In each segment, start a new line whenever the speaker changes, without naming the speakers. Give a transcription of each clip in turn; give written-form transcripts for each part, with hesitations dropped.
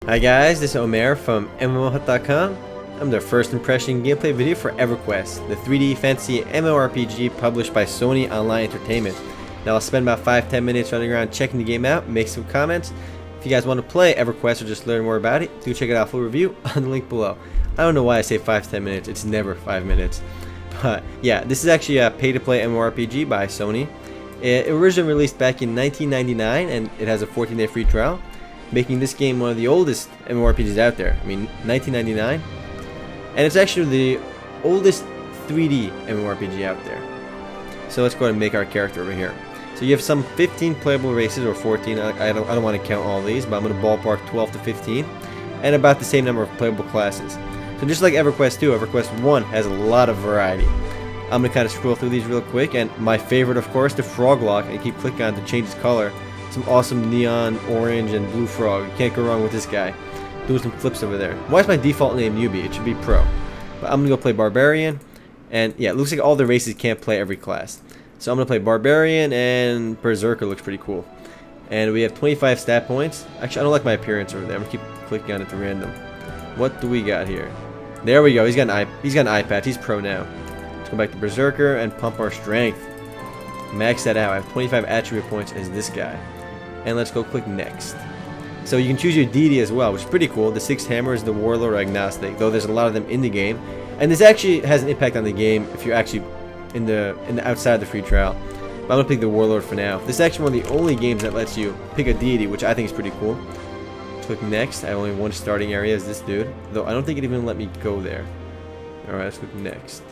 Hi guys, this is Omer from MMOHut.com. I'm the first impression gameplay video for EverQuest, the 3D fantasy MMORPG published by Sony Online Entertainment. Now I'll spend about 5-10 minutes running around checking the game out, make some comments. If you guys want to play EverQuest or just learn more about it, do check it out full review on the link below. I don't know why I say 5-10 minutes, it's never 5 minutes. But yeah, this is actually a pay-to-play MMORPG by Sony. It originally released back in 1999 and it has a 14-day free trial, making this game one of the oldest MMORPGs out there. I mean, 1999. And it's actually the oldest 3D MMORPG out there. So let's go ahead and make our character over here. So you have some 15 playable races, or 14. I don't want to count all these, but I'm going to ballpark 12 to 15. And about the same number of playable classes. So just like EverQuest 2, EverQuest 1 has a lot of variety. I'm going to kind of scroll through these real quick. And my favorite, of course, the frog lock. I keep clicking on to change its color. Some awesome neon orange and blue frog. You can't go wrong with this guy. Doing some flips over there. Why is my default name newbie? It should be pro. But I'm gonna go play Barbarian. And yeah, it looks like all the races can't play every class. So I'm gonna play Barbarian, and Berserker looks pretty cool. And we have 25 stat points. Actually, I don't like my appearance over there. I'm gonna keep clicking on it to random. What do we got here? There we go. He's got an eye patch. He's pro now. Let's go back to Berserker and pump our strength. Max that out. I have 25 attribute points as this guy. And let's go click next. So you can choose your deity as well, which is pretty cool. The 6 hammers, the warlord, or agnostic, though there's a lot of them in the game. And this actually has an impact on the game if you're actually in the outside of the free trial. But I'm gonna pick the warlord for now. This is actually one of the only games that lets you pick a deity, which I think is pretty cool. Click next. I have only one starting area as this dude, though I don't think it even let me go there. Alright, let's click next.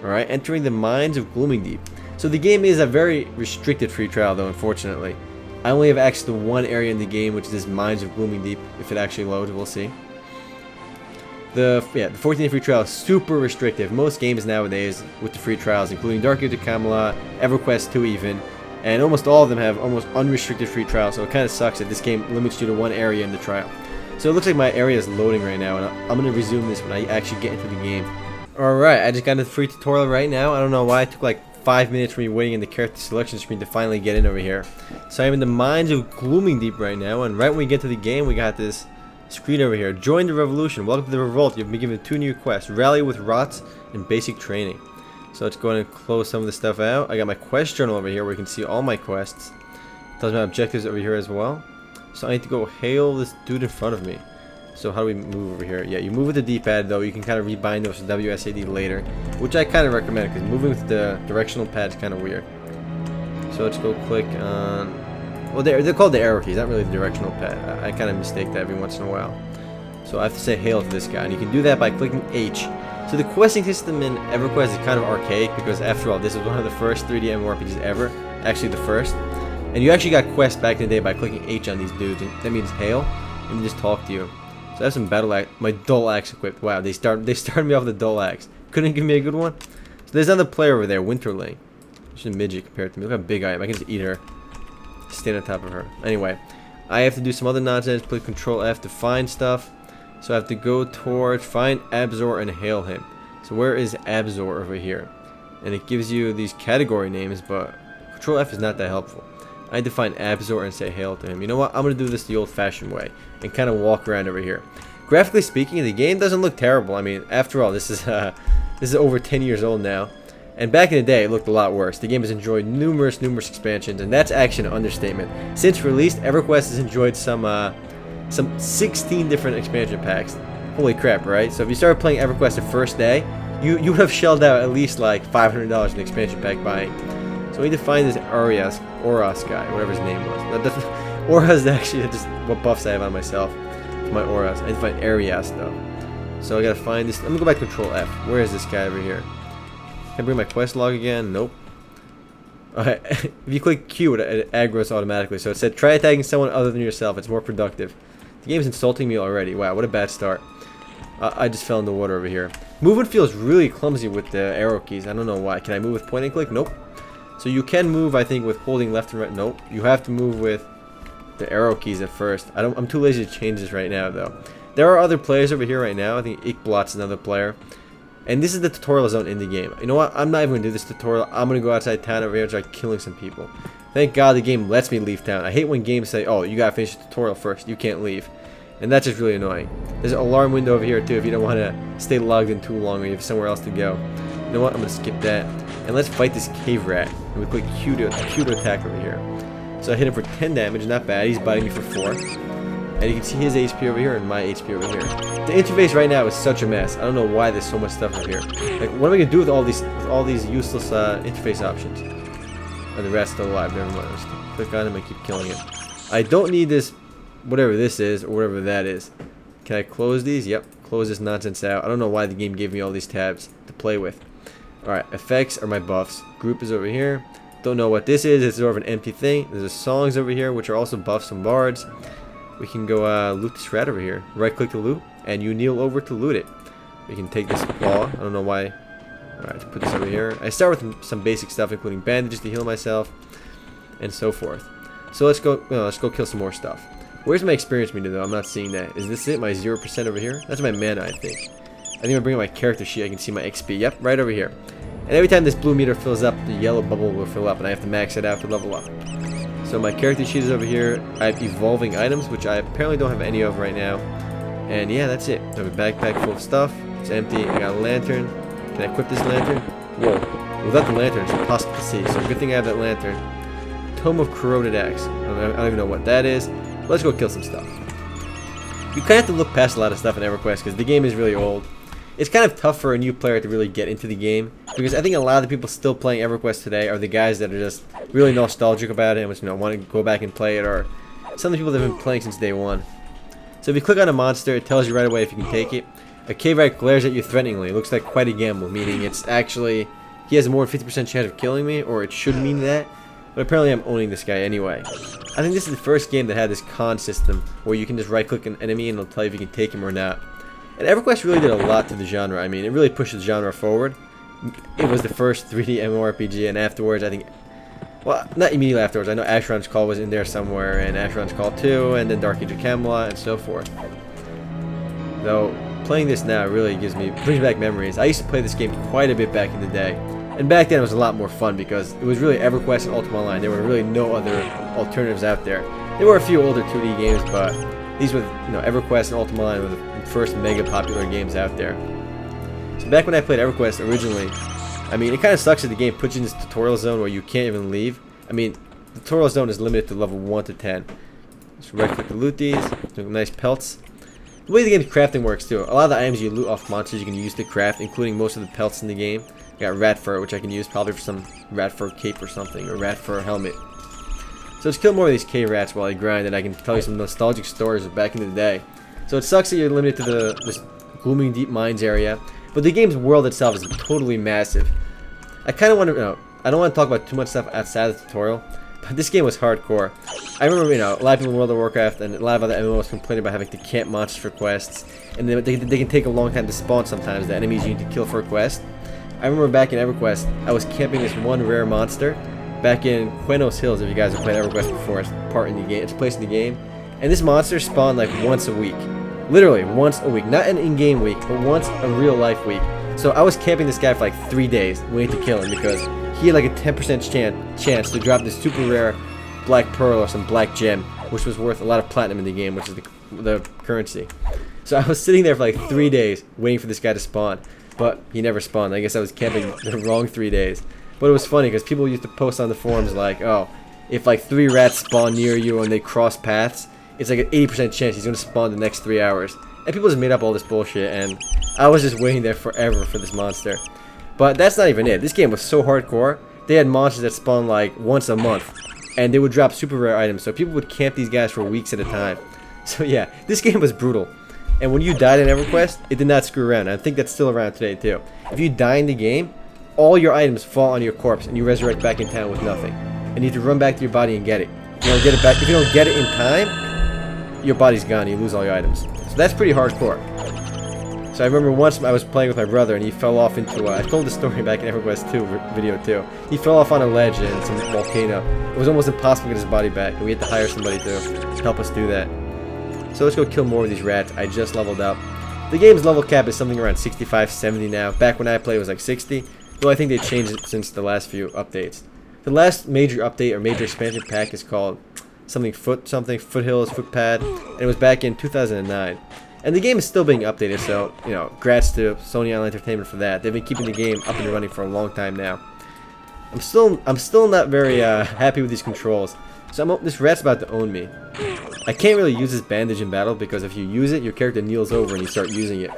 Alright, entering the mines of Glooming Deep. So the game is a very restricted free trial, though, unfortunately. I only have access to one area in the game, which is this Mines of Glooming Deep. If it actually loads, we'll see. The 14-day free trial is super restrictive. Most games nowadays with the free trials, including Dark Age of Camelot, EverQuest 2 even, and almost all of them have almost unrestricted free trials, so it kind of sucks that this game limits you to one area in the trial. So it looks like my area is loading right now, and I'm going to resume this when I actually get into the game. Alright, I just got into the free tutorial right now. I don't know why it took like 5 minutes for me waiting in the character selection screen to finally get in over here. So I'm in the Mines of Glooming Deep right now, and right when we get to the game, we got this screen over here. Join the revolution. Welcome to the revolt. You've been given 2 new quests: Rally with Rots and Basic Training. So let's go ahead and close some of the stuff out. I got my quest journal over here where you can see all my quests. Tells me my objectives over here as well. So I need to go hail this dude in front of me. So how do we move over here? Yeah, you move with the D-pad, though. You can kind of rebind those to WSAD later, which I kind of recommend because moving with the directional pad is kind of weird. So let's go click on... Well, they're called the arrow keys, not really the directional pad. I kind of mistake that every once in a while. So I have to say hail to this guy, and you can do that by clicking H. So the questing system in EverQuest is kind of archaic because, after all, this is one of the first 3D MMORPGs ever. Actually, the first. And you actually got quests back in the day by clicking H on these dudes, and that means hail, and they just talk to you. So I have some battle axe, my dull axe equipped. Wow, they started me off with the dull axe. Couldn't give me a good one. So there's another player over there, Winterling. She's a midget compared to me. Look how big I am. I can just eat her. Stand on top of her. Anyway, I have to do some other nonsense. Click Control F to find stuff. So I have to go towards find Abzor and hail him. So where is Abzor over here? And it gives you these category names, but Control F is not that helpful. I need to find Abzor and say hail to him. You know what? I'm going to do this the old-fashioned way and kind of walk around over here. Graphically speaking, the game doesn't look terrible. I mean, after all, this is over 10 years old now. And back in the day, it looked a lot worse. The game has enjoyed numerous expansions, and that's actually an understatement. Since released, EverQuest has enjoyed some 16 different expansion packs. Holy crap, right? So if you started playing EverQuest the first day, you would have shelled out at least like $500 in expansion pack buying. So we need to find this Oras guy, whatever his name was. Oras is actually just what buffs I have on myself. For my Oras. I need to find Arias though. So I gotta find this. I'm gonna go back to Control F. Where is this guy over here? Can I bring my quest log again? Nope. Alright, if you click Q, it aggroes automatically. So it said try attacking someone other than yourself. It's more productive. The game's insulting me already. Wow, what a bad start. I just fell in the water over here. Movement feels really clumsy with the arrow keys. I don't know why. Can I move with point and click? Nope. So you can move, I think, with holding left and right. Nope. You have to move with the arrow keys at first. I'm too lazy to change this right now, though. There are other players over here right now. I think Ikblot's another player. And this is the tutorial zone in the game. You know what? I'm not even going to do this tutorial. I'm going to go outside town over here and start killing some people. Thank God the game lets me leave town. I hate when games say, oh, you got to finish the tutorial first. You can't leave. and that's just really annoying. There's an alarm window over here too if you don't want to stay logged in too long or you have somewhere else to go. You know what? I'm going to skip that. And let's fight this cave rat. And we click Q to attack over here. So I hit him for 10 damage, not bad. He's biting me for 4. And you can see his HP over here and my HP over here. The interface right now is such a mess. I don't know why there's so much stuff over here. Like, what am I going to do with all these useless interface options? Oh, the rat's still alive. Never mind. Just click on him and keep killing him. I don't need this, whatever this is, or whatever that is. Can I close these? Yep. Close this nonsense out. I don't know why the game gave me all these tabs to play with. Alright, effects are my buffs. Group is over here. Don't know what this is. It's sort of an empty thing. There's songs over here, which are also buffs and bards. We can go loot this rat over here. Right click to loot, and you kneel over to loot it. We can take this claw. I don't know why. Alright, let's put this over here. I start with some basic stuff, including bandages to heal myself, and so forth. So let's go kill some more stuff. Where's my experience meter though? I'm not seeing that. Is this it? My 0% over here? That's my mana, I think. I think I'm bringing my character sheet. I can see my XP. Yep, right over here. And every time this blue meter fills up, the yellow bubble will fill up, and I have to max it out to level up. So my character sheet is over here. I have evolving items, which I apparently don't have any of right now. And yeah, that's it. I have a backpack full of stuff. It's empty. I got a lantern. Can I equip this lantern? Whoa. Without the lantern, it's impossible to see. So good thing I have that lantern. Tome of Corroded Axe. I don't even know what that is. Let's go kill some stuff. You kind of have to look past a lot of stuff in EverQuest because the game is really old. It's kind of tough for a new player to really get into the game because I think a lot of the people still playing EverQuest today are the guys that are just really nostalgic about it and want to go back and play it, or some of the people that have been playing since day one. So if you click on a monster, it tells you right away if you can take it. A cave rat glares at you threateningly. It looks like quite a gamble, meaning it's actually he has a more than 50% chance of killing me, or it should mean that. But apparently I'm owning this guy anyway. I think this is the first game that had this con system where you can just right click an enemy and it'll tell you if you can take him or not. And EverQuest really did a lot to the genre. I mean, it really pushed the genre forward. It was the first 3D MMORPG, and afterwards I think, well, not immediately afterwards, I know Asheron's Call was in there somewhere, and Asheron's Call 2, and then Dark Age of Camelot, and so forth. Though, playing this now really brings back memories. I used to play this game quite a bit back in the day. And back then it was a lot more fun because it was really EverQuest and Ultima Online. There were really no other alternatives out there. There were a few older 2D games, but these were, EverQuest and Ultima Online were the first mega popular games out there. So back when I played EverQuest originally, I mean, it kind of sucks that the game puts you in this tutorial zone where you can't even leave. I mean, the tutorial zone is limited to level 1 to 10. Just right click to loot these, nice pelts. The way the game's crafting works too, a lot of the items you loot off monsters you can use to craft, including most of the pelts in the game. I got rat fur, which I can use probably for some rat fur cape or something, or rat fur helmet. So let's kill more of these cave rats while I grind, and I can tell you some nostalgic stories of back in the day. So it sucks that you're limited to this glooming deep mines area, but the game's world itself is totally massive. I kind of want to, I don't want to talk about too much stuff outside of the tutorial, but this game was hardcore. I remember, a lot of people in World of Warcraft and a lot of other MMOs complain about having to camp monsters for quests, and they can take a long time to spawn sometimes, the enemies you need to kill for a quest. I remember back in EverQuest, I was camping this one rare monster back in Quenos Hills. If you guys have played EverQuest before, it's a place in the game. And this monster spawned like once a week, literally once a week, not an in-game week, but once a real-life week. So I was camping this guy for like 3 days, waiting to kill him because he had like a 10% chance to drop this super rare black pearl or some black gem, which was worth a lot of platinum in the game, which is the currency. So I was sitting there for like 3 days waiting for this guy to spawn. But he never spawned. I guess I was camping the wrong 3 days. But it was funny because people used to post on the forums like, oh, if like 3 rats spawn near you and they cross paths, it's like an 80% chance he's going to spawn the next 3 hours. And people just made up all this bullshit, and I was just waiting there forever for this monster. But that's not even it. This game was so hardcore. They had monsters that spawned like once a month, and they would drop super rare items. So people would camp these guys for weeks at a time. So yeah, this game was brutal. And when you died in EverQuest, it did not screw around. I think that's still around today too. If you die in the game, all your items fall on your corpse and you resurrect back in town with nothing. And you need to run back to your body and get it. If you don't get it back, if you don't get it in time, your body's gone. You lose all your items. So that's pretty hardcore. So I remember once I was playing with my brother and he fell off into I told the story back in EverQuest 2 video too. He fell off on a ledge in some volcano. It was almost impossible to get his body back, and we had to hire somebody to help us do that. So let's go kill more of these rats. I just leveled up. The game's level cap is something around 65, 70 now. Back when I played it was like 60. Though I think they changed it since the last few updates. The last major update or major expansion pack is called foothills, footpad, and it was back in 2009. And the game is still being updated, so, you know, congrats to Sony Online Entertainment for that. They've been keeping the game up and running for a long time now. I'm still not very happy with these controls. So this rat's about to own me. I can't really use this bandage in battle because if you use it, your character kneels over and you start using it.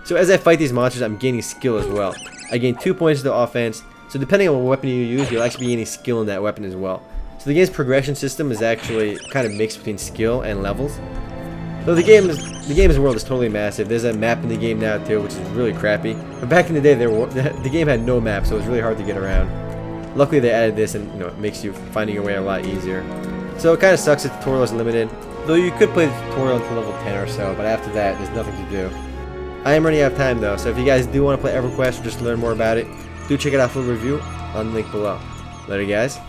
So as I fight these monsters, I'm gaining skill as well. I gain 2 points to offense, so depending on what weapon you use, you'll actually be gaining skill in that weapon as well. So the game's progression system is actually kind of mixed between skill and levels. Though the game's world is totally massive. There's a map in the game now too, which is really crappy. But back in the day, the game had no map, so it was really hard to get around. Luckily, they added this, and you know, it makes you finding your way a lot easier. So it kind of sucks that the tutorial is limited. Though you could play the tutorial until level 10 or so, but after that, there's nothing to do. I am running out of time though, so if you guys do want to play EverQuest or just learn more about it, do check it out for a review on the link below. Later, guys.